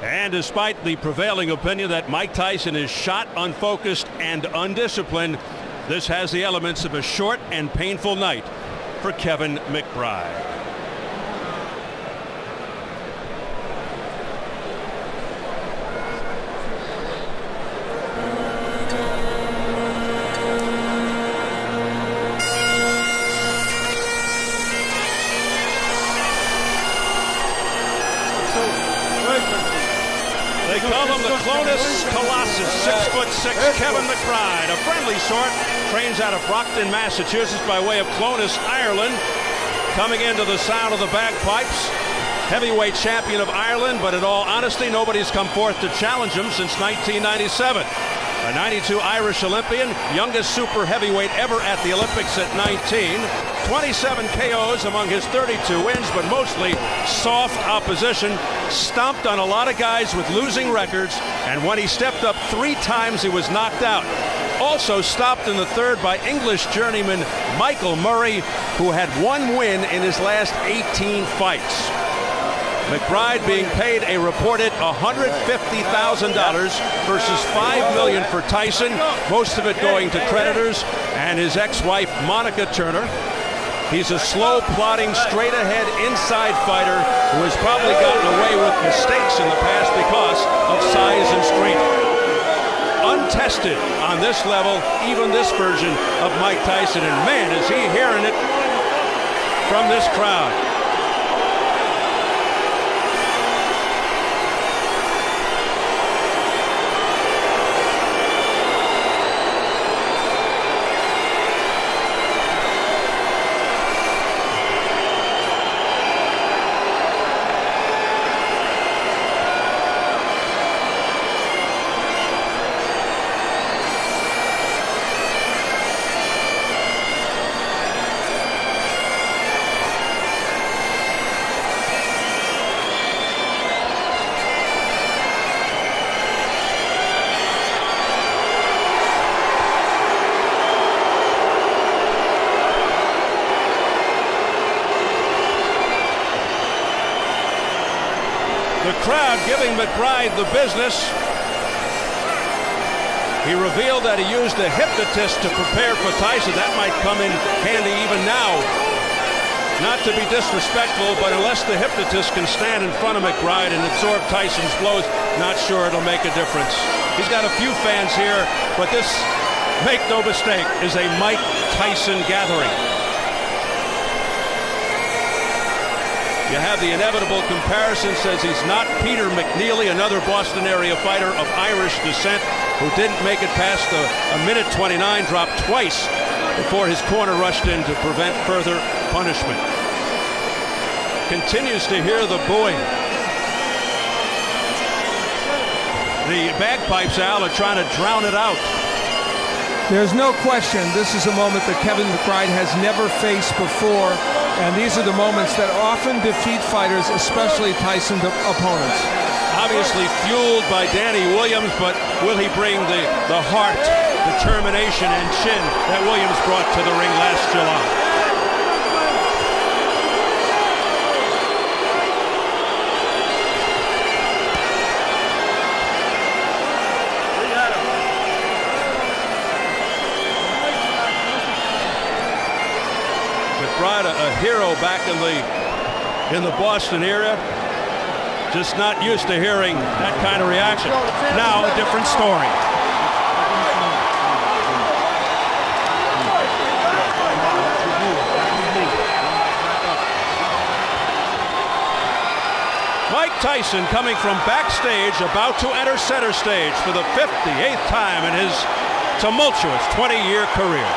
And despite the prevailing opinion that Mike Tyson is shot, unfocused, and undisciplined, this has the elements of a short and painful night for Kevin McBride. They call him the Clonus Colossus, 6'6", Kevin McBride, a friendly sort, trains out of Brockton, Massachusetts by way of Clonus, Ireland, coming into the sound of the bagpipes. Heavyweight champion of Ireland, but in all honesty, nobody's come forth to challenge him since 1997. A 92 Irish Olympian, youngest super heavyweight ever at the Olympics at 19. 27 KOs among his 32 wins, but mostly soft opposition. Stomped on a lot of guys with losing records, and when he stepped up 3 times, he was knocked out. Also stopped in the third by English journeyman Michael Murray, who had 1 win in his last 18 fights. McBride being paid a reported $150,000 versus $5 million for Tyson, most of it going to creditors and his ex-wife Monica Turner. He's a slow, plodding, straight-ahead inside fighter who has probably gotten away with mistakes in the past because of size and strength. Untested on this level, even this version of Mike Tyson, and man, is he hearing it from this crowd. The crowd giving McBride the business. He revealed that he used a hypnotist to prepare for Tyson. That might come in handy even now. Not to be disrespectful, but unless the hypnotist can stand in front of McBride and absorb Tyson's blows, not sure it'll make a difference. He's got a few fans here, but this, make no mistake, is a Mike Tyson gathering. You have the inevitable comparison, says he's not Peter McNeely, another Boston area fighter of Irish descent who didn't make it past a minute 29, dropped twice before his corner rushed in to prevent further punishment. Continues to hear the booing. The bagpipes, Al, are trying to drown it out. There's no question this is a moment that Kevin McBride has never faced before, and these are the moments that often defeat fighters, especially Tyson's opponents. Obviously fueled by Danny Williams, but will he bring the heart, determination, and chin that Williams brought to the ring last July? McBride, a hero back in the Boston area, just not used to hearing that kind of reaction. Now a different story. Mike Tyson coming from backstage, about to enter center stage for the 58th time in his tumultuous 20-year career.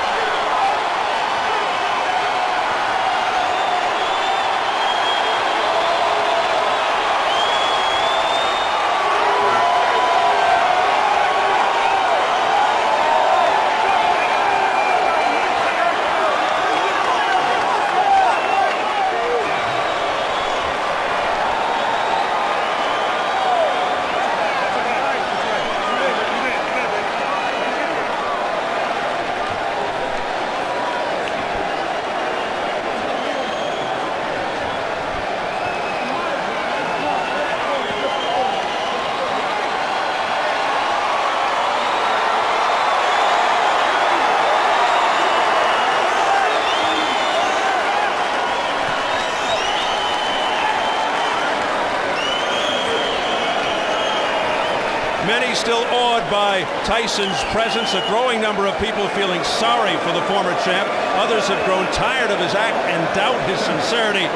Many still awed by Tyson's presence, a growing number of people feeling sorry for the former champ. Others have grown tired of his act and doubt his sincerity.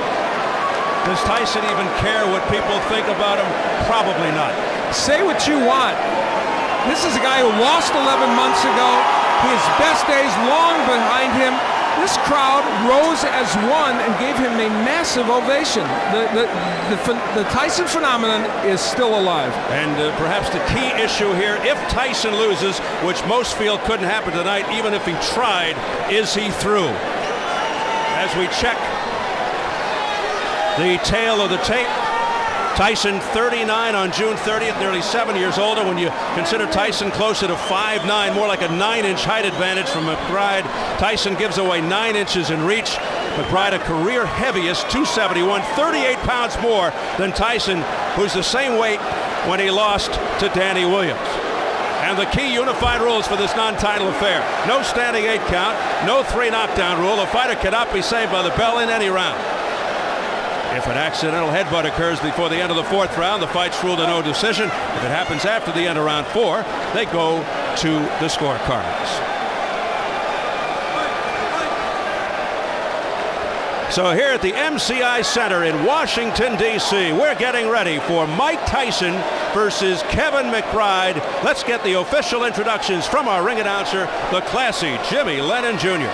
Does Tyson even care what people think about him? Probably not. Say what you want. This is a guy who lost 11 months ago. His best days long behind him. This crowd rose as one and gave him a massive ovation. The Tyson phenomenon is still alive. And perhaps the key issue here, if Tyson loses, which most feel couldn't happen tonight, even if he tried, is he through? As we check the tail of the tape, Tyson 39 on June 30th, nearly 7 years older. When you consider Tyson closer to 5'9", more like a 9-inch height advantage from McBride. Tyson gives away 9 inches in reach. McBride, a career heaviest, 271, 38 pounds more than Tyson, who's the same weight when he lost to Danny Williams. And the key unified rules for this non-title affair: no standing 8 count, no 3 knockdown rule. A fighter cannot be saved by the bell in any round. If an accidental headbutt occurs before the end of the 4th round, the fight's ruled a no decision. If it happens after the end of round 4, they go to the scorecards. So here at the MCI Center in Washington, D.C., we're getting ready for Mike Tyson versus Kevin McBride. Let's get the official introductions from our ring announcer, the classy Jimmy Lennon Jr.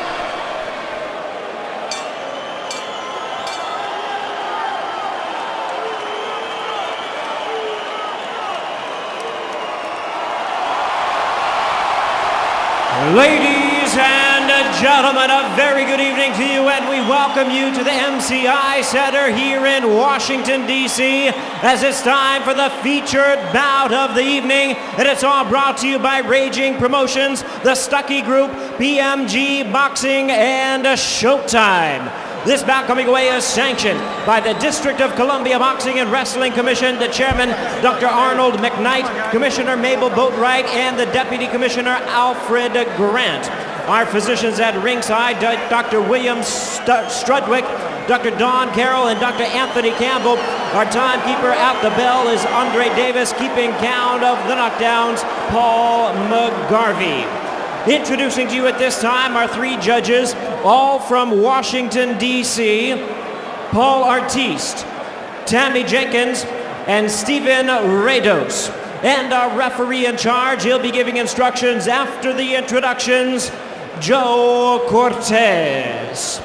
Ladies and gentlemen, a very good evening to you, and we welcome you to the MCI Center here in Washington, D.C., as it's time for the featured bout of the evening, and it's all brought to you by Raging Promotions, the Stuckey Group, BMG Boxing, and Showtime. This bout coming away is sanctioned by the District of Columbia Boxing and Wrestling Commission, the chairman, Dr. Arnold McKnight, Commissioner Mabel Boatwright, and the Deputy Commissioner Alfred Grant. Our physicians at ringside, Dr. William Strudwick, Dr. Don Carroll, and Dr. Anthony Campbell. Our timekeeper at the bell is Andre Davis, keeping count of the knockdowns, Paul McGarvey. Introducing to you at this time our 3 judges, all from Washington, D.C., Paul Artiste, Tammy Jenkins, and Stephen Rados. And our referee in charge, he'll be giving instructions after the introductions, Joe Cortez.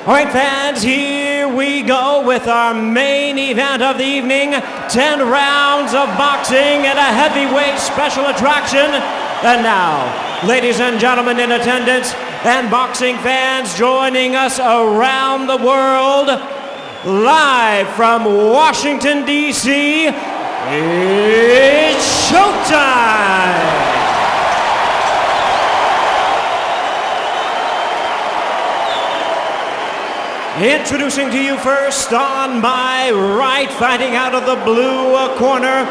All right, fans, here we go with our main event of the evening. 10 rounds of boxing and a heavyweight special attraction. And now, ladies and gentlemen in attendance and boxing fans joining us around the world, live from Washington, D.C., it's showtime! Introducing to you first on my right, fighting out of the blue corner,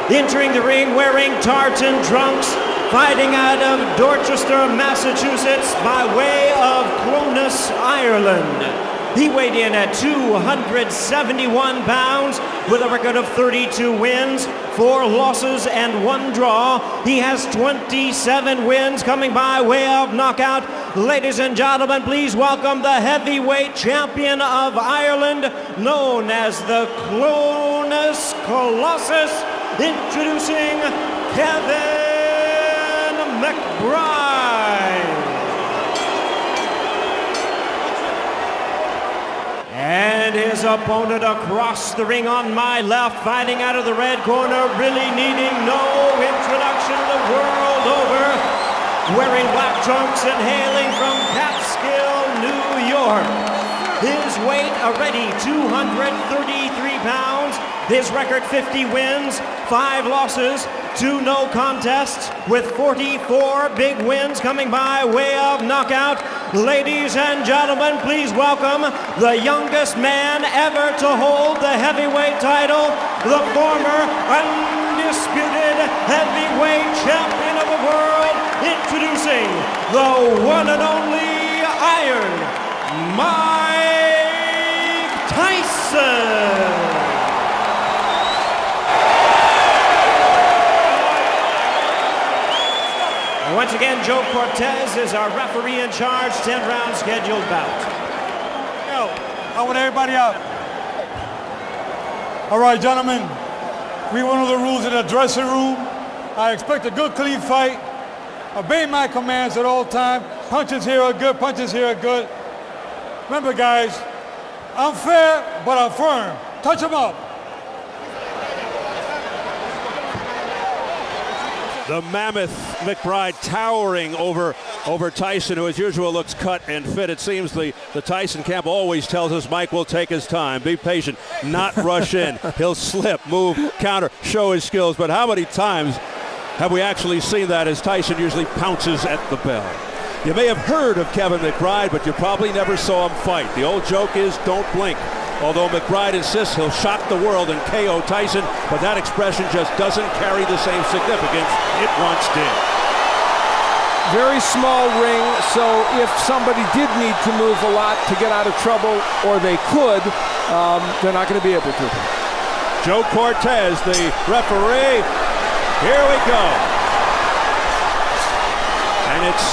entering the ring wearing tartan trunks, fighting out of Dorchester, Massachusetts, by way of Clonus, Ireland. He weighed in at 271 pounds with a record of 32 wins, 4 losses, and 1 draw. He has 27 wins coming by way of knockout. Ladies and gentlemen, please welcome the heavyweight champion of Ireland, known as the Clonus Colossus, introducing Kevin McBride. And his opponent across the ring on my left, fighting out of the red corner, really needing no introduction the world over, wearing black trunks and hailing from Catskill, New York. His weight already 233 pounds. His record 50 wins, 5 losses, 2 no contests, with 44 big wins coming by way of knockout. Ladies and gentlemen, please welcome the youngest man ever to hold the heavyweight title, the former undisputed heavyweight champion of the world, introducing the one and only Iron Mike Tyson. Joe Cortez is our referee in charge. 10-round scheduled bout. Yo, I want everybody out. All right, gentlemen. We went over the rules in the dressing room. I expect a good, clean fight. Obey my commands at all times. Punches here are good. Punches here are good. Remember, guys, I'm fair, but I'm firm. Touch them up. The mammoth McBride towering over Tyson, who as usual looks cut and fit. It seems the Tyson camp always tells us Mike will take his time, be patient, not rush in. He'll slip, move, counter, show his skills. But how many times have we actually seen that as Tyson usually pounces at the bell? You may have heard of Kevin McBride, but you probably never saw him fight. The old joke is don't blink. Although McBride insists he'll shock the world and KO Tyson, but that expression just doesn't carry the same significance it once did. Very small ring, so if somebody did need to move a lot to get out of trouble, or they could, they're not going to be able to. Joe Cortez, the referee. Here we go. And it's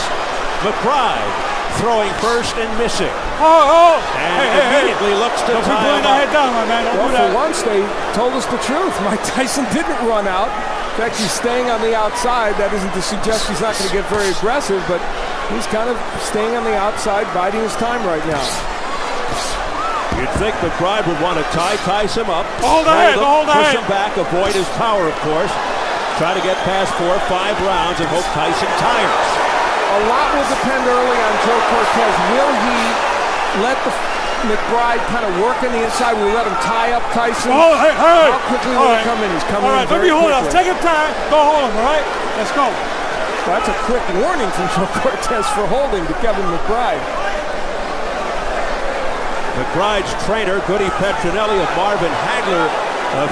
McBride throwing first and missing. And immediately looks to tie him up. Down, my man. Well, for once, they told us the truth. Mike Tyson didn't run out. In fact, he's staying on the outside. That isn't to suggest he's not going to get very aggressive, but he's kind of staying on the outside, biding his time right now. You'd think McBride would want to tie Tyson up. Hold the head, push him back, avoid his power, of course. Try to get past 4 or 5 rounds and hope Tyson tires. A lot will depend early on Joe Cortez. Will he let the McBride kind of work on the inside? Will he let him tie up Tyson? Oh, hey. How quickly will he come in? He's coming in very quickly. Hold up. Take your time. Don't hold him, all right? Let's go. Well, that's a quick warning from Joe Cortez for holding to Kevin McBride. McBride's trainer, Goody Petronelli of Marvin Hagler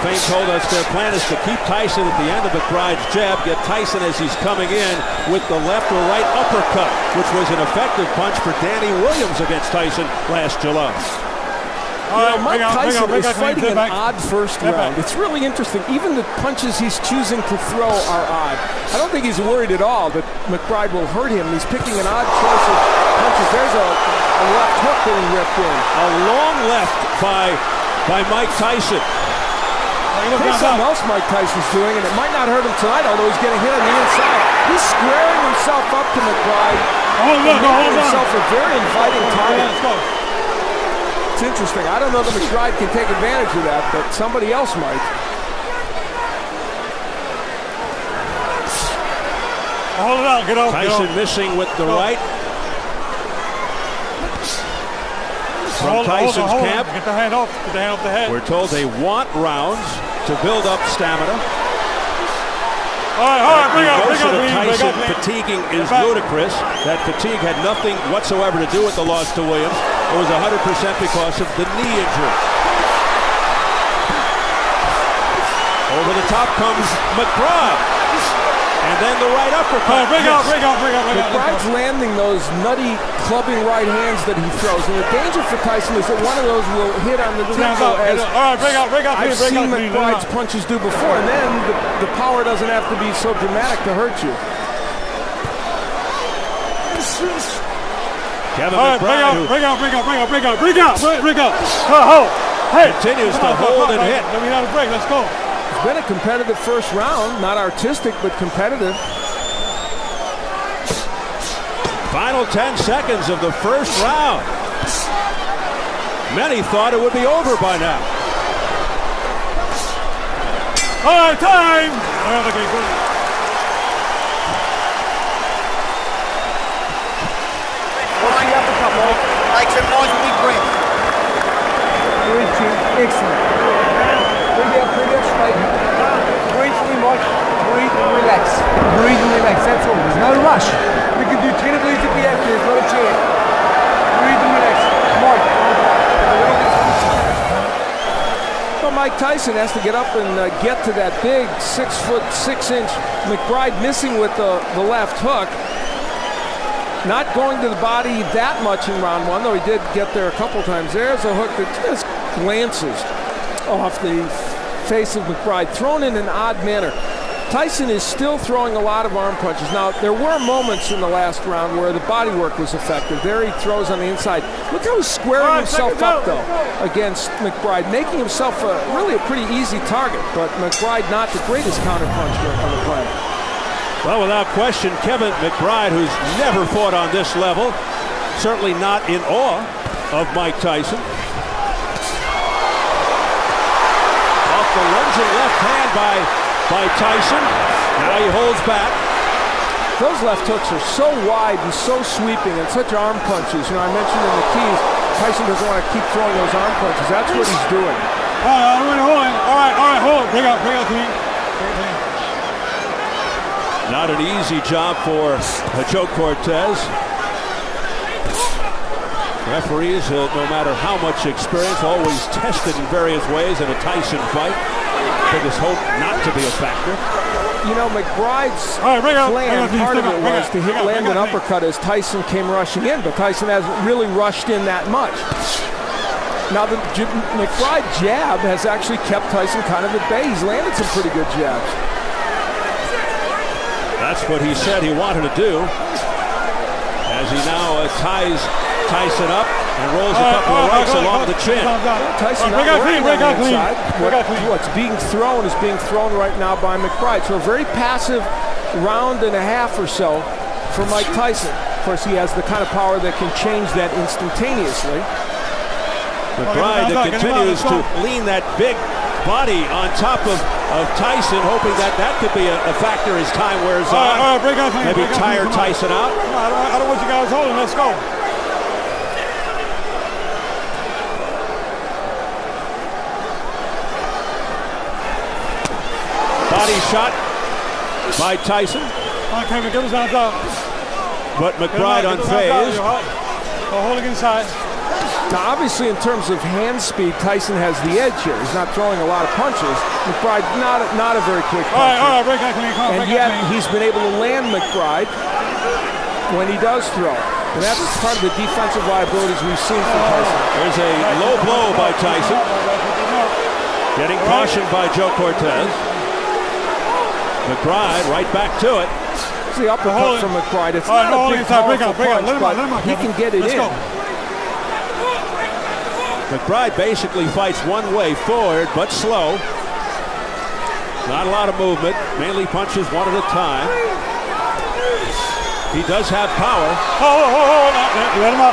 fame, told us their plan is to keep Tyson at the end of McBride's jab, get Tyson as he's coming in with the left or right uppercut, which was an effective punch for Danny Williams against Tyson last July. Mike Tyson is fighting an odd first round. It's really interesting. Even the punches he's choosing to throw are odd. I don't think he's worried at all that McBride will hurt him. He's picking an odd choice of punches. There's a left hook getting ripped in. A long left by Mike Tyson. Here's something else Mike Tyson's doing, and it might not hurt him tonight, although he's getting hit on the inside. He's squaring himself up to McBride. Making himself a very inviting target. It's interesting. I don't know that McBride can take advantage of that, but somebody else might. Hold it out. Get off. Tyson missing with the right. From Tyson's camp. Get the hand off. Get the hand off the head. We're told they want rounds to build up stamina. All right, bring up, Tyson fatiguing is ludicrous. That fatigue had nothing whatsoever to do with the loss to Williams. It was 100% because of the knee injury. Over the top comes McBride. And then the right uppercut. Bring up. McBride's landing those nutty clubbing right hands that he throws. And the danger for Tyson is that one of those will hit on the tempo. All right, bring up. I've seen McBride's punches do before, and then the power doesn't have to be so dramatic to hurt you. Kevin McBride, bring up. Hey, continues to hold and hit. Let me have a break. Let's go. It's been a competitive first round, not artistic, but competitive. Final 10 seconds of the first round. Many thought it would be over by now. All right, time. What's the uppercut, Mike? Make some nice big breath. Excellent. Breathe out straight. Breathe in, Mike. Breathe and relax. Breathe and relax, that's all. There's no rush. We can do 10 of these if we have to. There's not a chance. Breathe and relax. Well, Mike Tyson has to get up and get to that big 6'6" McBride, missing with the left hook. Not going to the body that much in round one, though he did get there a couple times. There's a hook that just glances off the face of McBride, thrown in an odd manner. Tyson is still throwing a lot of arm punches. Now, there were moments in the last round where the body work was effective. There he throws on the inside. Look how he's squaring himself up, though, against McBride, making himself really a pretty easy target. But McBride not the greatest counterpuncher on the planet. Well, without question, Kevin McBride, who's never fought on this level, certainly not in awe of Mike Tyson. Off the lunging left hand by Tyson. Now he holds back. Those left hooks are so wide and so sweeping and such arm punches. You know, I mentioned in the keys, Tyson doesn't want to keep throwing those arm punches. That's what he's doing. All right, hold. Bring out clean. Not an easy job for Joe Cortez. Referees, no matter how much experience, always tested in various ways in a Tyson fight. Biggest hope not to be a factor. You know, McBride's plan, part of it was to land an uppercut as Tyson came rushing in, but Tyson hasn't really rushed in that much. Now, the McBride jab has actually kept Tyson kind of at bay. He's landed some pretty good jabs. That's what he said he wanted to do, as he now ties Tyson up and rolls a couple of rights along the chin. Tyson not working on the inside. What's being thrown is being thrown right now by McBride. So a very passive round and a half or so for Mike Tyson. Of course, he has the kind of power that can change that instantaneously. McBride that continues to lean that big body on top of Tyson, hoping that could be a factor as time wears on. Maybe tire Tyson out. I don't want you guys holding. Let's go. Body shot by Tyson. But McBride unfazed. Holding inside. Now, obviously, in terms of hand speed, Tyson has the edge here. He's not throwing a lot of punches. McBride, not a very quick puncher. All right, break out clean. And yet, he's been able to land McBride when he does throw. And that's part of the defensive liabilities we've seen from Tyson. There's a low blow by Tyson. Getting cautioned by Joe Cortez. McBride right back to it. It's the uppercut from McBride. It's not a big powerful punch, but he can get it in. McBride basically fights one way forward, but slow. Not a lot of movement, mainly punches one at a time. He does have power. Let him out,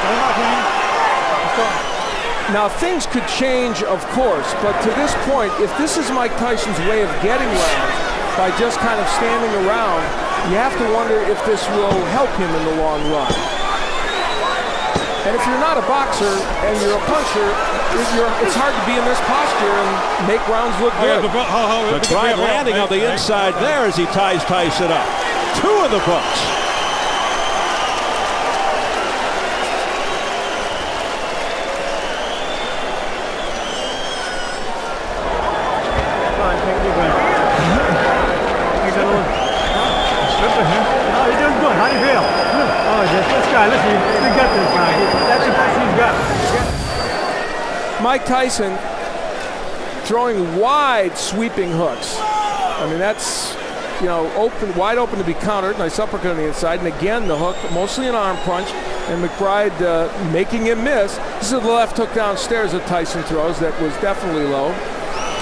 Now, things could change, of course, but to this point, if this is Mike Tyson's way of getting rounds by just kind of standing around, you have to wonder if this will help him in the long run. And if you're not a boxer and you're a puncher, it's hard to be in this posture and make rounds look good. McBride landing on the inside there as he ties Tyson up. 2 in the books. You're doing good. How do you feel? Oh, this guy, listen, you got this guy. That's the best he's got. Mike Tyson throwing wide sweeping hooks. I mean, that's, you know, wide open to be countered. Nice uppercut on the inside. And again, the hook, mostly an arm punch. And McBride making him miss. This is the left hook downstairs that Tyson throws. That was definitely low.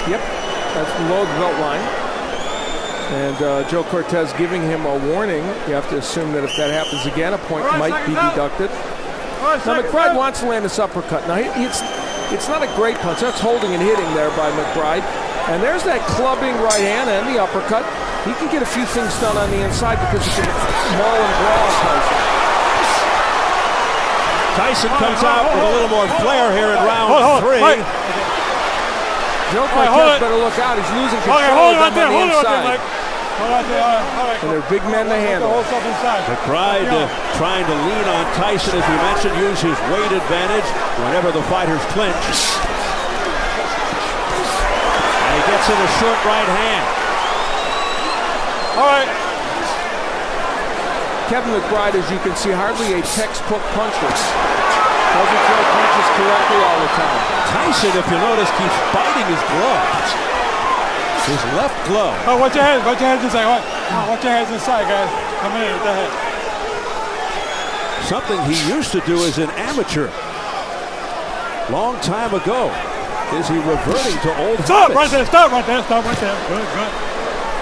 Yep, that's below the belt line. And Joe Cortez giving him a warning. You have to assume that if that happens again, a point might be deducted. Now, McBride wants to land this uppercut. Now, it's not a great punch. That's holding and hitting there by McBride. And there's that clubbing right hand and the uppercut. He can get a few things done on the inside because he can maul and brawl Tyson. Tyson comes out with a little more flair here in round 3. Joe Cortez better look out. He's losing control of them on the inside. And they're big men to handle. McBride trying to lean on Tyson, as we mentioned, use his weight advantage whenever the fighters clinch. And he gets in a short right hand. All right. Kevin McBride, as you can see, hardly a textbook puncher. Doesn't throw punches correctly all the time. Tyson, if you notice, keeps biting his gloves. His left glove. Oh, watch your hands inside. Watch your hands inside, guys. Come in with the head. Something he used to do as an amateur. Long time ago. Is he reverting to old Stop habits? right there. Stop right there. Stop right there. Good, good.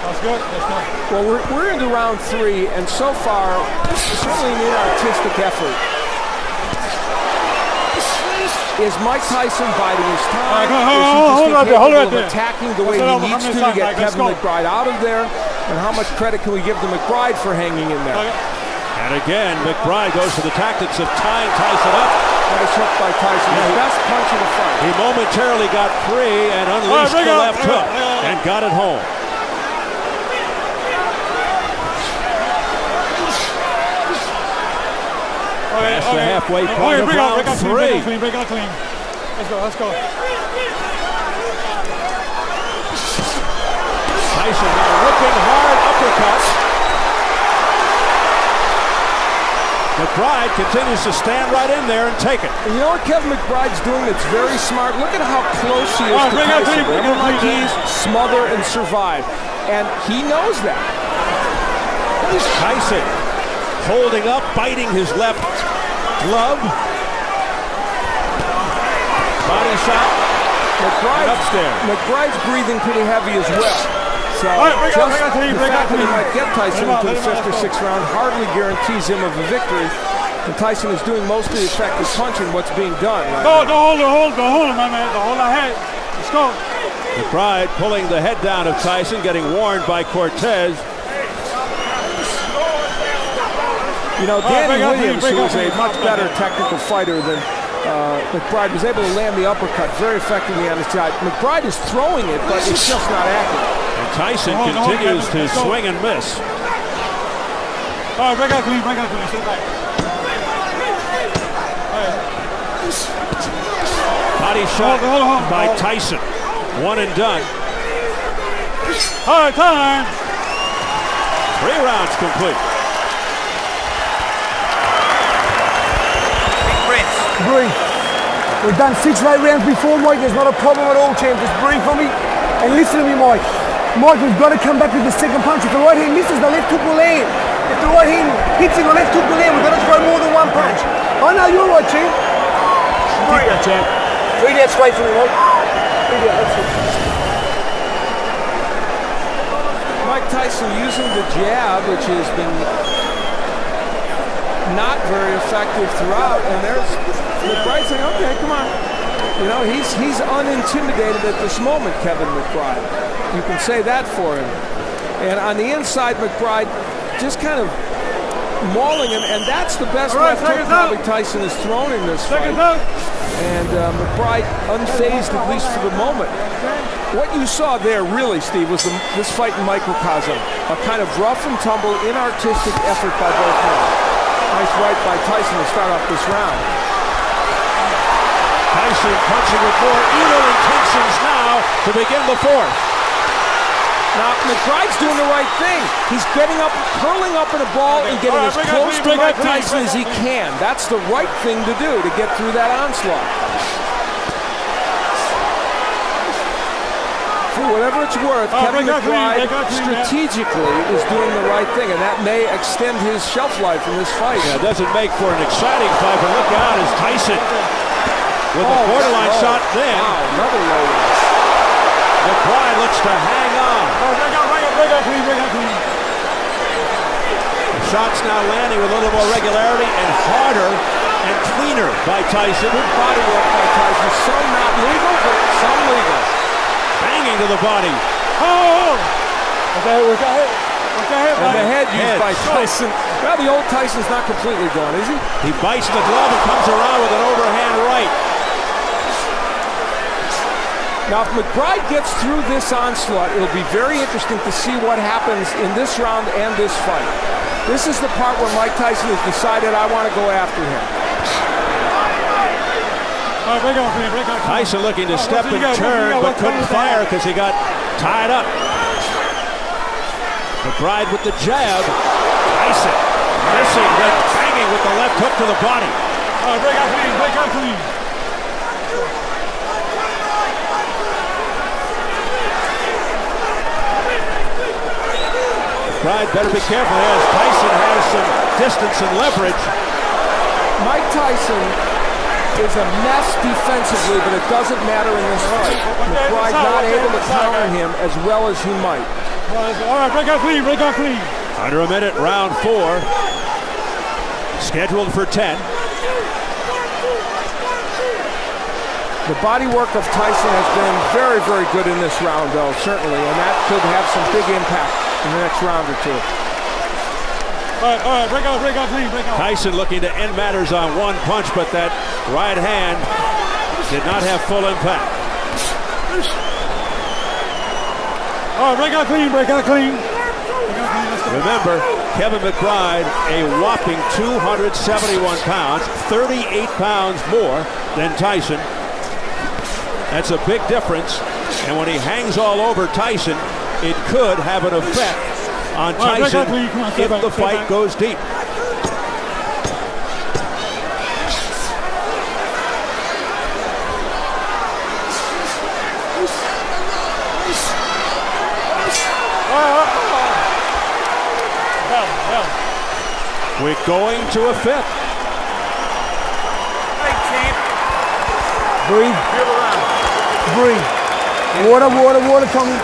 That's good. That's good. Well, we're into round 3, and so far, certainly an artistic effort. Is Mike Tyson biding his time? Hold right there. Attacking the way he needs to get Kevin McBride out of there? And how much credit can we give to McBride for hanging in there? And again, McBride goes to the tactics of tying Tyson up. That is hooked by Tyson. His best punch of the fight. He momentarily got free and unleashed the left hook and got it home. Past the halfway point of round 3. Break out clean. Let's go. Tyson now whipping hard uppercuts. McBride continues to stand right in there and take it. And you know what Kevin McBride's doing that's very smart? Look at how close he is to Tyson. Remember, he's smother and survive. And he knows that. Tyson holding up, biting his left glove. Body shot. McBride's breathing pretty heavy as well. So just the fact that he might get Tyson into the 5th or 6th round hardly guarantees him of a victory. And Tyson is doing most of the effective punching what's being done. Right don't hold him, my man. Don't hold the head. Let's go. McBride pulling the head down of Tyson, getting warned by Cortez. You know, Danny Williams, who is a much better technical fighter than McBride, was able to land the uppercut very effectively on his side. McBride is throwing it, but it's just not accurate. And Tyson continues to swing and miss. All right, break out clean. Sit back. Body shot by Tyson. One and done. All right, time. 3 rounds complete. Breathe. We've done 6 right rounds before, Mike. There's not a problem at all, champ. Just breathe for me and listen to me, Mike. Mike, we've got to come back with the second punch. If the right hand misses, the left hook will land. If the right hand hits him, the left hook will land. We've got to throw more than 1 punch. I know you're right, champ. Breathe out, champ. Breathe out straight for me, Mike. Breathe out, that's it. Mike Tyson using the jab, which has been not very effective throughout, and there's McBride saying, okay, come on. You know, he's unintimidated at this moment, Kevin McBride. You can say that for him. And on the inside, McBride just kind of mauling him, and that's the best left hook probably Tyson has thrown in this fight. And McBride unfazed, at least for the moment. What you saw there, really, Steve, was this fight in microcosm. A kind of rough and tumble, inartistic effort by both men. Nice right by Tyson to start off this round. Tyson punching with more evil intentions now to begin the 4th. Now, McBride's doing the right thing. He's getting up, curling up in a ball and getting as close to Mike Tyson as he can. That's the right thing to do to get through that onslaught. For whatever it's worth, Kevin McBride strategically is doing the right thing, and that may extend his shelf life in this fight. Yeah, it doesn't make for an exciting fight, but look out as Tyson with a borderline shot then. Wow, another low one. McBride looks to hang on. Break out clean. The shot's now landing with a little more regularity and harder and cleaner by Tyson. Good body work by Tyson. Some not legal, but some legal. Banging to the body. Okay, and the head used by Tyson. Well, the old Tyson's not completely gone, is he? He bites the glove and comes around with an overhand right. Now, if McBride gets through this onslaught, it'll be very interesting to see what happens in this round and this fight. This is the part where Mike Tyson has decided, I want to go after him. Tyson looking to step and turn, but couldn't fire because he got tied up. McBride with the jab. Tyson missing, then banging with the left hook to the body. Break out clean. McBride better be careful as Tyson has some distance and leverage. Mike Tyson is a mess defensively, but it doesn't matter in this fight. McBride not able to counter him as well as he might. All right, break out clean, break out clean. Under a minute, round 4. Scheduled for 10. The body work of Tyson has been very, very good in this round, though, certainly, and that could have some big impact in the next round or two. All right, break out clean, break out. Tyson looking to end matters on one punch, but that right hand did not have full impact. All right, break out clean, break out clean. Remember, Kevin McBride, a whopping 271 pounds, 38 pounds more than Tyson. That's a big difference, and when he hangs all over Tyson, it could have an effect on Tyson if the fight goes deep. We're going to a 5th. Breathe. Breathe. Water, Tommy.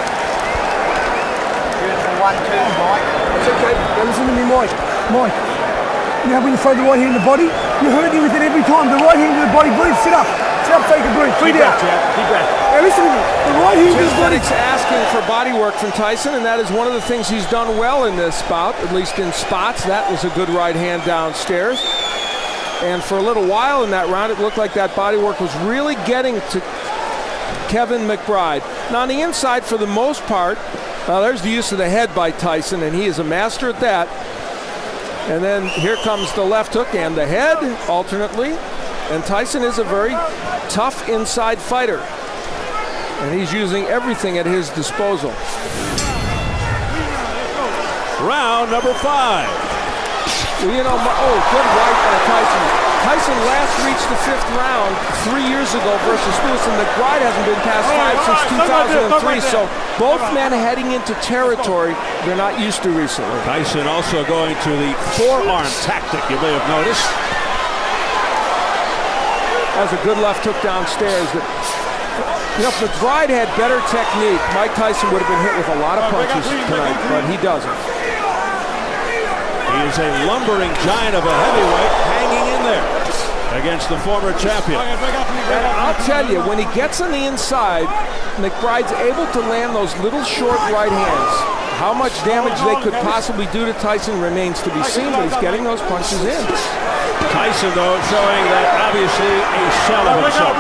Beautiful 1, 2, Mike. It's okay. Now listen to me, Mike. Mike. You know when you throw the right hand in the body? You're hurting with it every time. The right hand in the body. Breathe. Sit up. Sit up so you can breathe. Breathe out. Deep breath. Now listen to me. The right hand in the body. It's asking for body work from Tyson, and that is one of the things he's done well in this bout, at least in spots. That was a good right hand downstairs. And for a little while in that round, it looked like that body work was really getting to Kevin McBride. Now on the inside, for the most part, there's the use of the head by Tyson, and he is a master at that. And then here comes the left hook and the head alternately. And Tyson is a very tough inside fighter, and he's using everything at his disposal. Round number 5. Well, you know, good right by Tyson. Tyson last reached the 5th round 3 years ago versus Lewis, and McBride hasn't been past 5 since 2003, so both men heading into territory they're not used to recently. Tyson also going to the forearm tactic, you may have noticed. That was a good left hook downstairs. You know, if McBride had better technique, Mike Tyson would have been hit with a lot of punches tonight, but he doesn't. He is a lumbering giant of a heavyweight hanging in there against the former champion. And I'll tell you, when he gets on the inside, McBride's able to land those little short right hands. How much damage they could possibly do to Tyson remains to be seen, but he's getting those punches in. Tyson, though, showing that obviously a shell of himself.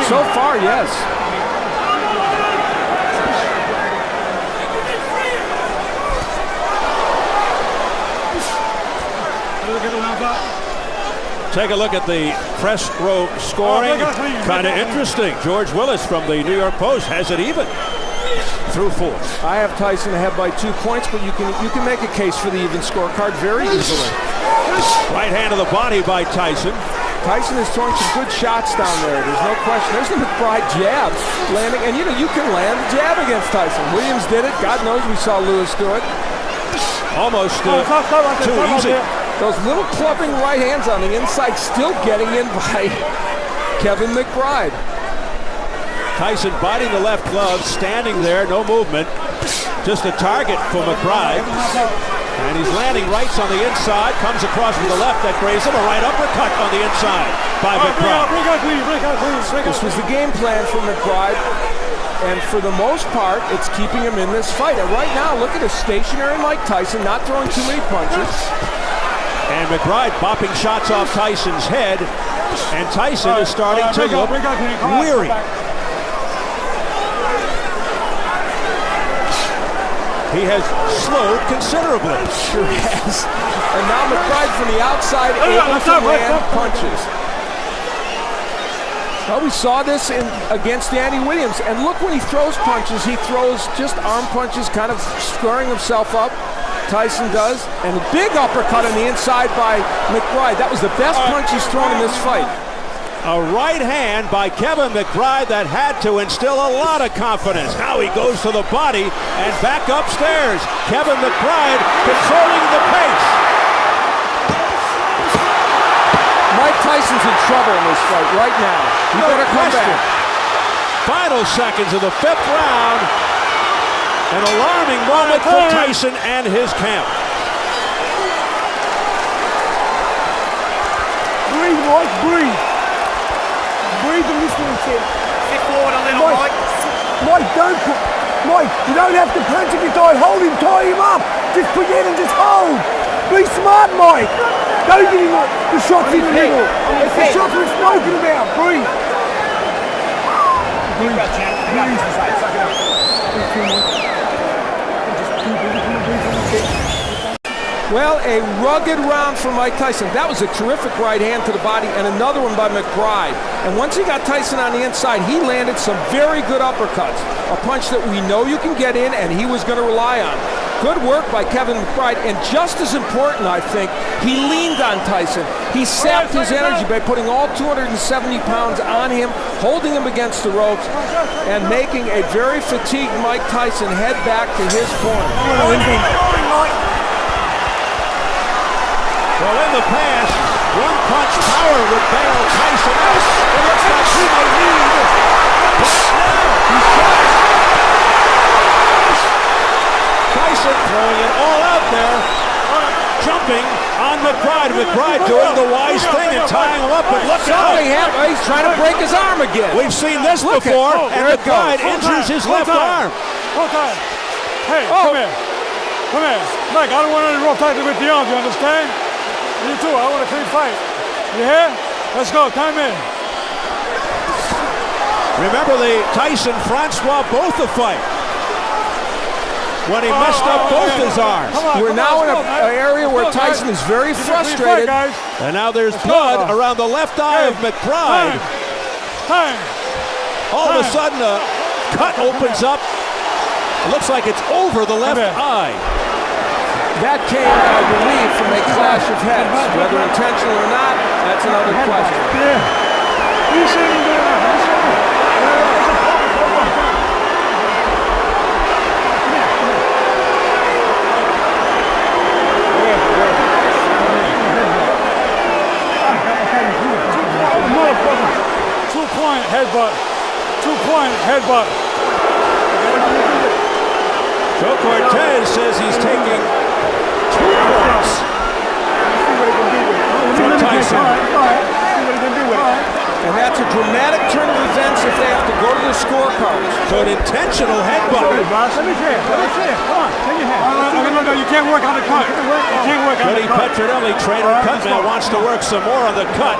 So far, yes. Take a look at the press row scoring. Kind of interesting. George Willis from the New York Post has it even through 4. I have Tyson ahead by 2 points, but you can make a case for the even scorecard very easily. Right hand of the body by Tyson. Tyson is throwing some good shots down there. There's no question. There's the McBride jab landing, and you can land the jab against Tyson. Williams did it. God knows we saw Lewis do it. Almost too easy. Those little clubbing right hands on the inside still getting in by Kevin McBride. Tyson biting the left glove, standing there, no movement. Just a target for McBride. And he's landing rights on the inside, comes across with the left that grazes him, a right uppercut on the inside by McBride. This was the game plan for McBride, and for the most part, it's keeping him in this fight. And right now, look at a stationary Mike Tyson, not throwing too many punches. And McBride bopping shots off Tyson's head, and Tyson is starting to look weary. He has slowed considerably. Sure has. And now McBride from the outside able to land punches. Well, we saw this against Danny Williams. And look, when he throws punches, he throws just arm punches, kind of squaring himself up. Tyson does. And a big uppercut on the inside by McBride. That was the best punch he's thrown in this fight. A right hand by Kevin McBride that had to instill a lot of confidence. Now he goes to the body and back upstairs. Kevin McBride controlling the pace. Mike Tyson's in trouble in this fight right now. He better come back. Final seconds of the 5th round. An alarming moment for Tyson and his camp. Breathe, Mike, breathe. Breathe and listen to him. Sit forward a little, Mike. Mike, don't put... Mike, you don't have to punch if you're tired. Hold him, tie him up. Just put your head and just hold. Be smart, Mike. Don't give him the shots in the middle. It's the shots we're smoking about. Breathe. Breathe. Breathe. Suck it up. Well, a rugged round for Mike Tyson. That was a terrific right hand to the body and another one by McBride. And once he got Tyson on the inside, he landed some very good uppercuts. A punch that we know you can get in and he was going to rely on. Good work by Kevin McBride. And just as important, I think, he leaned on Tyson. He sapped his energy by putting all 270 pounds on him, holding him against the ropes, and making a very fatigued Mike Tyson head back to his corner. Well, in the past, one-punch power would bail Tyson out. It looks like he may need. But now, he's shot. Tyson throwing it all out there, jumping on McBride. McBride doing the wise thing and tying him up, but look out. He's trying to break his arm again. We've seen this before, and McBride injures his left arm. Okay. Hey, come here. Come here. Mike, I don't want any rough tactics with the arms, you understand? You too, I want a clean fight. You hear? Let's go, come in. Remember the Tyson-Francois Botha fight when he messed up both his arms. We're now in an area where Tyson is very frustrated. And now there's blood around the left eye of McBride. All of a sudden, a cut opens up. It looks like it's over the left eye. That came, I believe, from a clash of heads. Whether intentional or not, that's another question. Two-point headbutt. Two-point headbutt. Joe Cortez says he's taking 2 points from Tyson. And that's a dramatic turn of events if they have to go to the scorecards. So an intentional headbutt. Let me see it. Let me see it. Come on. Take your hand. No, you can't work on the cut. You can't work on the Goody cut. Petronelli, trainer Cutman, wants to work some more on the cut.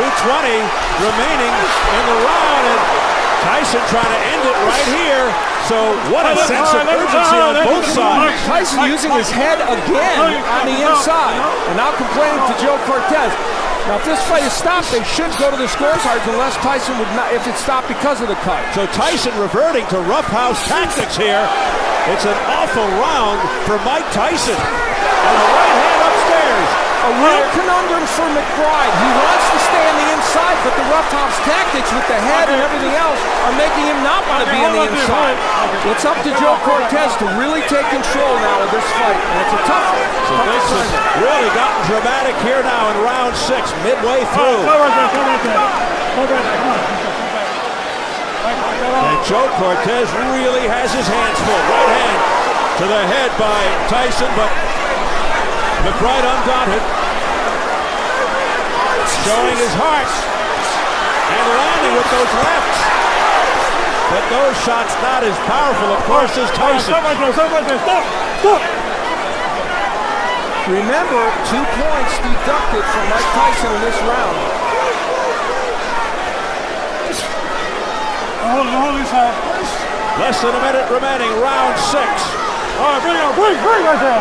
2:20 remaining in the round, and Tyson trying to end it right here. So what a sense of urgency on both sides. Tyson using his head again on the inside, and now complaining to Joe Cortez. Now, if this fight is stopped, they should go to the scorecards unless Tyson would not, if it's stopped because of the cut. So Tyson reverting to roughhouse tactics here. It's an awful round for Mike Tyson. And the right hand upstairs. A real conundrum for McBride. He wants to stay on the inside, but the roughhouse tactics with the head and everything else are making him not want to be on the inside. It's up to Joe Cortez to really take control now of this fight, and it's a tough one. So this has really gotten dramatic here now in round 6, midway through. And Joe Cortez really has his hands full. Right hand to the head by Tyson, but McBride undaunted, showing his heart and landing with those lefts. But those shots not as powerful, of course, as Tyson. Remember, 2 points deducted from Mike Tyson in this round. Hold his hand. Less than a minute remaining, round 6. All right, bring right there.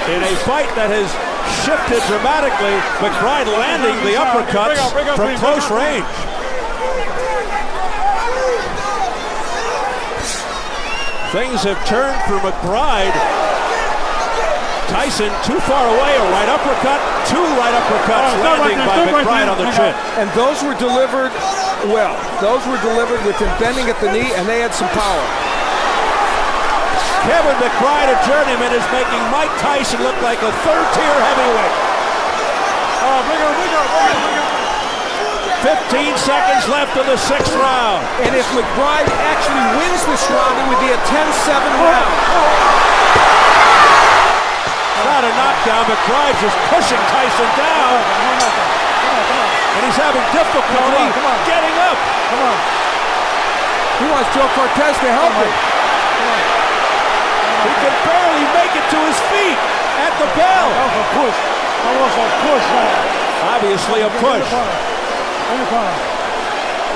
In a fight that has shifted dramatically, McBride landing the uppercuts from close range. Things have turned for McBride. Tyson too far away, a right uppercut, two right uppercuts landing by McBride on the chin. And those were delivered well. Those were delivered with him bending at the knee, and they had some power. Kevin McBride, a journeyman, is making Mike Tyson look like a third-tier heavyweight. 15 seconds left in the 6th round. And if McBride actually wins this round, it would be a 10-7 round. Not a knockdown. McBride just pushing Tyson down. And he's having difficulty getting up. He wants Joe Cortez to help him. He can barely make it to his feet at the bell. That was a push. That was a push. Obviously a push. That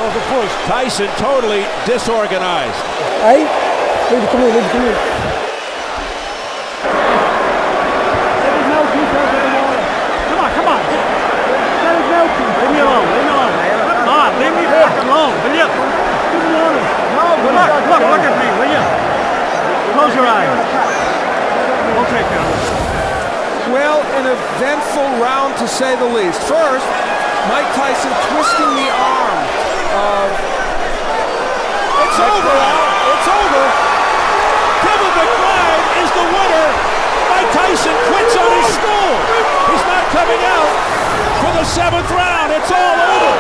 was a push. Tyson totally disorganized. Hey, come here. Come on. Leave me alone. Come on, leave me alone, will you? Look at me, will you? Close your eyes. Okay, Carol. Well, an eventful round to say the least. First, Mike Tyson twisting the arm of... It's over, Al. It's over. Kevin McBride is the winner. Mike Tyson quits on his stool. He's not coming out for the 7th round. It's all over.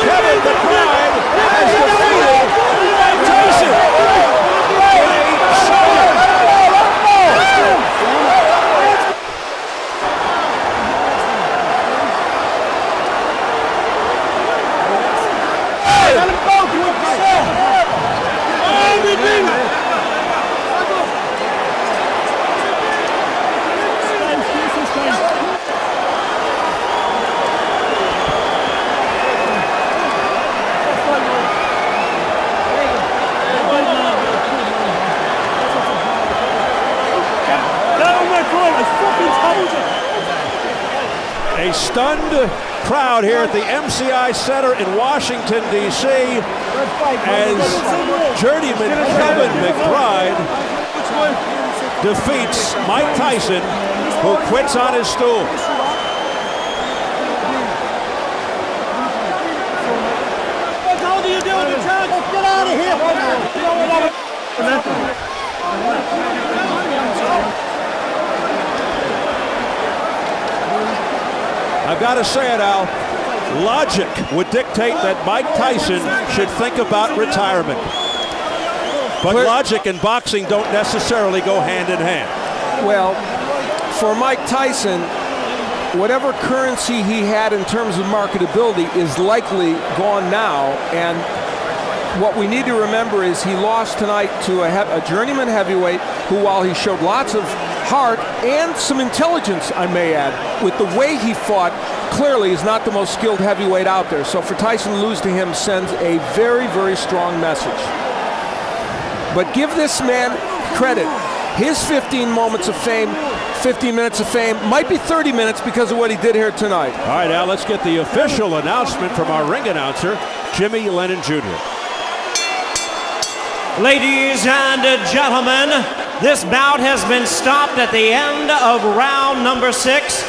Kevin McBride has defeated Mike Tyson in a showdown. A stunned crowd here at the MCI Center in Washington, D.C. as journeyman Kevin McBride defeats Mike Tyson, who quits on his stool. What are you doing, Chuck? Get out of here! I've got to say it, Al. Logic would dictate that Mike Tyson should think about retirement. But logic and boxing don't necessarily go hand in hand. Well, for Mike Tyson, whatever currency he had in terms of marketability is likely gone now. And what we need to remember is he lost tonight to a journeyman heavyweight who, while he showed lots of heart and some intelligence, I may add, with the way he fought, clearly is not the most skilled heavyweight out there. So for Tyson to lose to him sends a very, very strong message. But give this man credit. His 15 moments of fame, 15 minutes of fame, might be 30 minutes because of what he did here tonight. All right, Al, let's get the official announcement from our ring announcer, Jimmy Lennon Jr. Ladies and gentlemen, this bout has been stopped at the end of round number 6.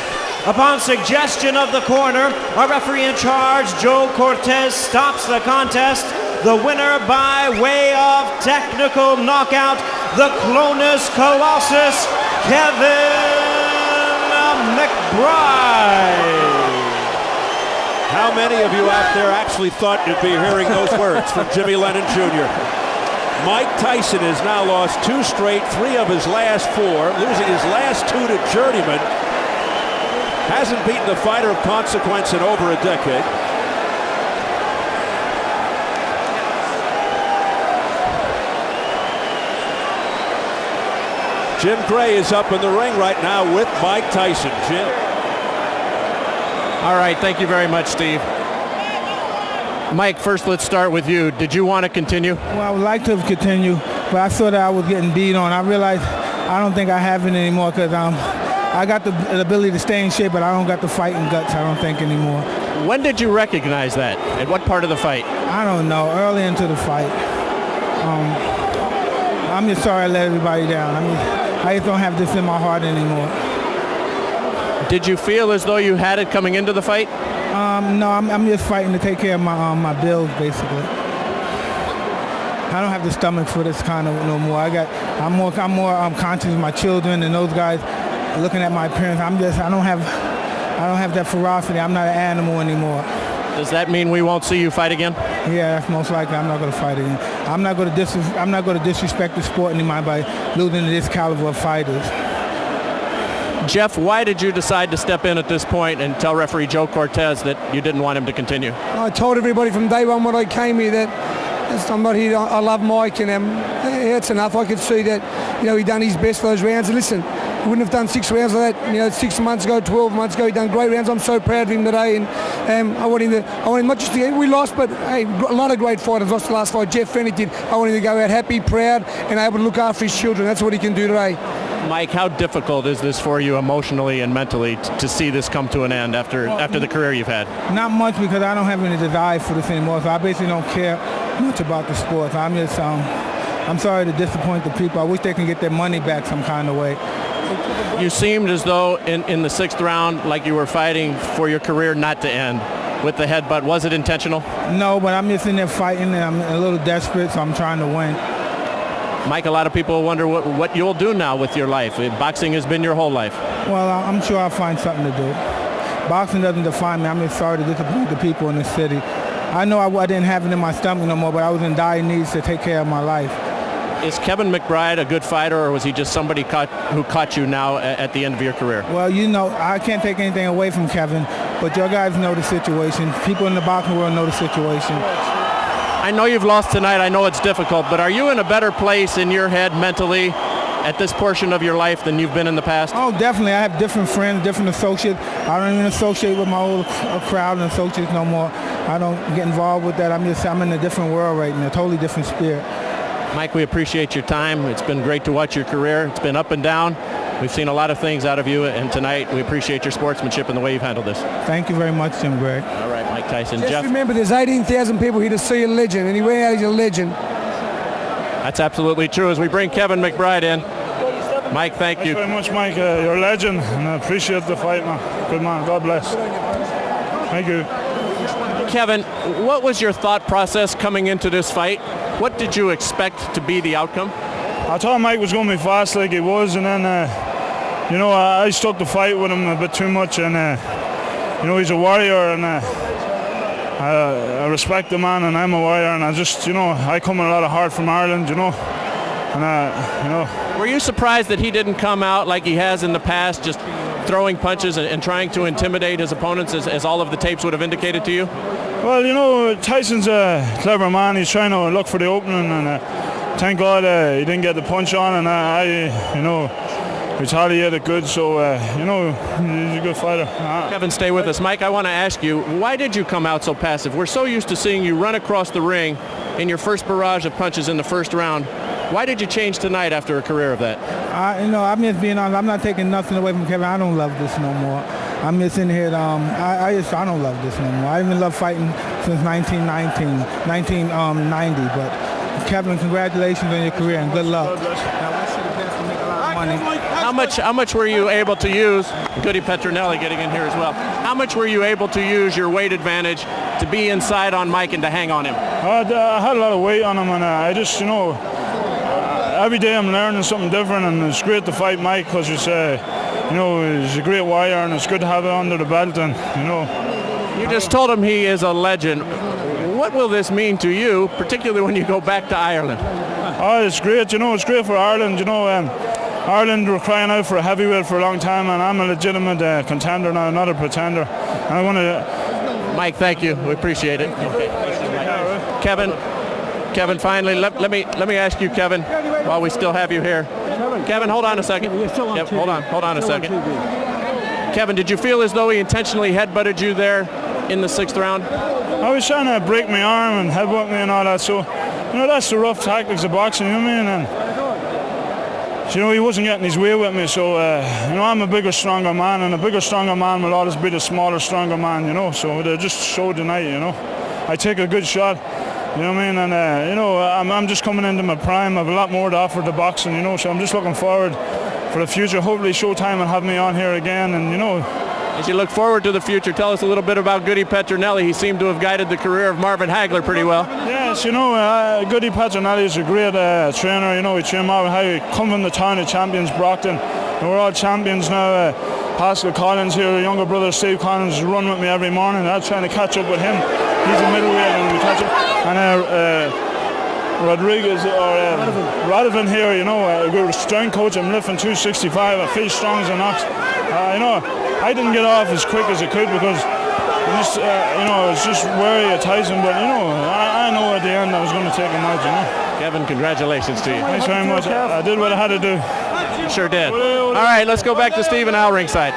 Upon suggestion of the corner, our referee in charge, Joe Cortez, stops the contest. The winner by way of technical knockout, the Clonus Colossus, Kevin McBride. How many of you out there actually thought you'd be hearing those words from Jimmy Lennon Jr.? Mike Tyson has now lost 2 straight, 3 of his last 4, losing his last 2 to journeyman. Hasn't beaten a fighter of consequence in over a decade. Jim Gray is up in the ring right now with Mike Tyson. Jim. All right, thank you very much, Steve. Mike, first let's start with you. Did you want to continue? Well, I would like to continue, but I saw that I was getting beat on. I realized I don't think I have it anymore because I got the ability to stay in shape, but I don't got the fighting guts, I don't think, anymore. When did you recognize that? At what part of the fight? I don't know. Early into the fight. I'm just sorry I let everybody down. I just don't have this in my heart anymore. Did you feel as though you had it coming into the fight? No, I'm just fighting to take care of my bills, basically. I don't have the stomach for this kind of no more. I'm more conscious of my children and those guys looking at my appearance. I don't have that ferocity. I'm not an animal anymore. Does that mean we won't see you fight again? Yeah, that's most likely. I'm not going to fight again. I'm not going to disrespect the sport anymore by losing to this caliber of fighters. Jeff, why did you decide to step in at this point and tell referee Joe Cortez that you didn't want him to continue? I told everybody from day one when I came here that I'm not here. I love Mike, and that's enough. I could see that, he done his best for those rounds. And listen, he wouldn't have done 6 rounds like that, 6 months ago, 12 months ago. He done great rounds. I'm so proud of him today, and I want him not just to get. We lost, but hey, a lot of great fighters lost the last fight. Jeff Fennick did. I want him to go out happy, proud, and able to look after his children. That's what he can do today. Mike, how difficult is this for you emotionally and mentally to see this come to an end after the career you've had? Not much, because I don't have any desire for this anymore, so I basically don't care much about the sport. I'm just, I'm sorry to disappoint the people. I wish they can get their money back some kind of way. You seemed as though in the 6th round like you were fighting for your career not to end with the headbutt. Was it intentional? No, but I'm just in there fighting, and I'm a little desperate, so I'm trying to win. Mike, a lot of people wonder what you'll do now with your life. Boxing has been your whole life. Well, I'm sure I'll find something to do. Boxing doesn't define me. I'm just sorry to disappoint the people in the city. I know I didn't have it in my stomach no more, but I was in dire needs to take care of my life. Is Kevin McBride a good fighter, or was he just somebody who caught you now at the end of your career? Well, I can't take anything away from Kevin, but your guys know the situation. People in the boxing world know the situation. I know you've lost tonight. I know it's difficult, but are you in a better place in your head mentally at this portion of your life than you've been in the past? Oh, definitely. I have different friends, different associates. I don't even associate with my old crowd and associates no more. I don't get involved with that. I'm in a different world right now, a totally different spirit. Mike, we appreciate your time. It's been great to watch your career. It's been up and down. We've seen a lot of things out of you, and tonight we appreciate your sportsmanship and the way you've handled this. Thank you very much, Jim Gregg. All right, Mike Tyson. Just Jeff, remember, there's 18,000 people here to see a legend, and he went out as a legend. That's absolutely true. As we bring Kevin McBride in, Mike, thank you. Thanks very much, Mike. You're a legend, and I appreciate the fight, man. Good man. God bless. Thank you. Kevin, what was your thought process coming into this fight? What did you expect to be the outcome? I thought Mike was going to be fast like he was, and then, I stuck the fight with him a bit too much, and, he's a warrior, and I respect the man, and I'm a warrior, and I just, I come with a lot of heart from Ireland, and, Were you surprised that he didn't come out like he has in the past, just throwing punches and trying to intimidate his opponents, as all of the tapes would have indicated to you? Well, Tyson's a clever man. He's trying to look for the opening, and thank God he didn't get the punch on, and I retaliated good, so, he's a good fighter. Kevin, stay with us. Mike, I want to ask you, why did you come out so passive? We're so used to seeing you run across the ring in your first barrage of punches in the first round. Why did you change tonight after a career of that? I'm just being honest. I'm not taking nothing away from Kevin. I don't love this no more. I'm just in here. I don't love this no more. I even love fighting since 1990. But Kevin, congratulations on your career and good luck. I wish you the best and make a lot of money. How much were you able to use? Goody Petronelli getting in here as well. How much were you able to use your weight advantage to be inside on Mike and to hang on him? I had a lot of weight on him, and I just, every day I'm learning something different, and it's great to fight Mike because he's a great warrior, and it's good to have it under the belt, and You just told him he is a legend. What will this mean to you, particularly when you go back to Ireland? Oh, it's great. It's great for Ireland. Ireland were crying out for a heavyweight for a long time, and I'm a legitimate contender now, not a pretender. And I want to. Mike, thank you. We appreciate it. Okay. Kevin, finally, let me ask you, Kevin, while we still have you here. Kevin, hold on a second. Yep, hold on a second. Kevin, did you feel as though he intentionally headbutted you there in the 6th round? I was trying to break my arm and headbutt me and all that, so that's the rough tactics of boxing, you know what I mean? And you know, he wasn't getting his way with me. So, you know, I'm a bigger, stronger man, and a bigger, stronger man will always be the smaller, stronger man, you know. So they just showed tonight, you know. I take a good shot, you know what I mean? And, you know, I'm just coming into my prime. I have a lot more to offer to boxing, you know, so I'm just looking forward for the future. Hopefully Showtime will have me on here again, and, you know. As you look forward to the future, tell us a little bit about Goody Petronelli. He seemed to have guided the career of Marvin Hagler pretty well. Yes, you know, Goody Petronelli is a great trainer. You know, he trained Marvin Hagler. Come from the town of champions, Brockton. And we're all champions now. Pascal Collins here, younger brother Steve Collins, run with me every morning. I'm trying to catch up with him. He's a middleweight and we catch up. And Rodriguez or Radovan here, you know, a good strength coach. I'm lifting 265. I feel strong as an ox. You know, I didn't get off as quick as I could because just, you know, I was just wary of Tyson. But you know, I know at the end I was going to take him out. You know. Kevin, congratulations to you. Thanks very much. I did what I had to do. You sure did. All right, let's go back to Steve and Al ringside.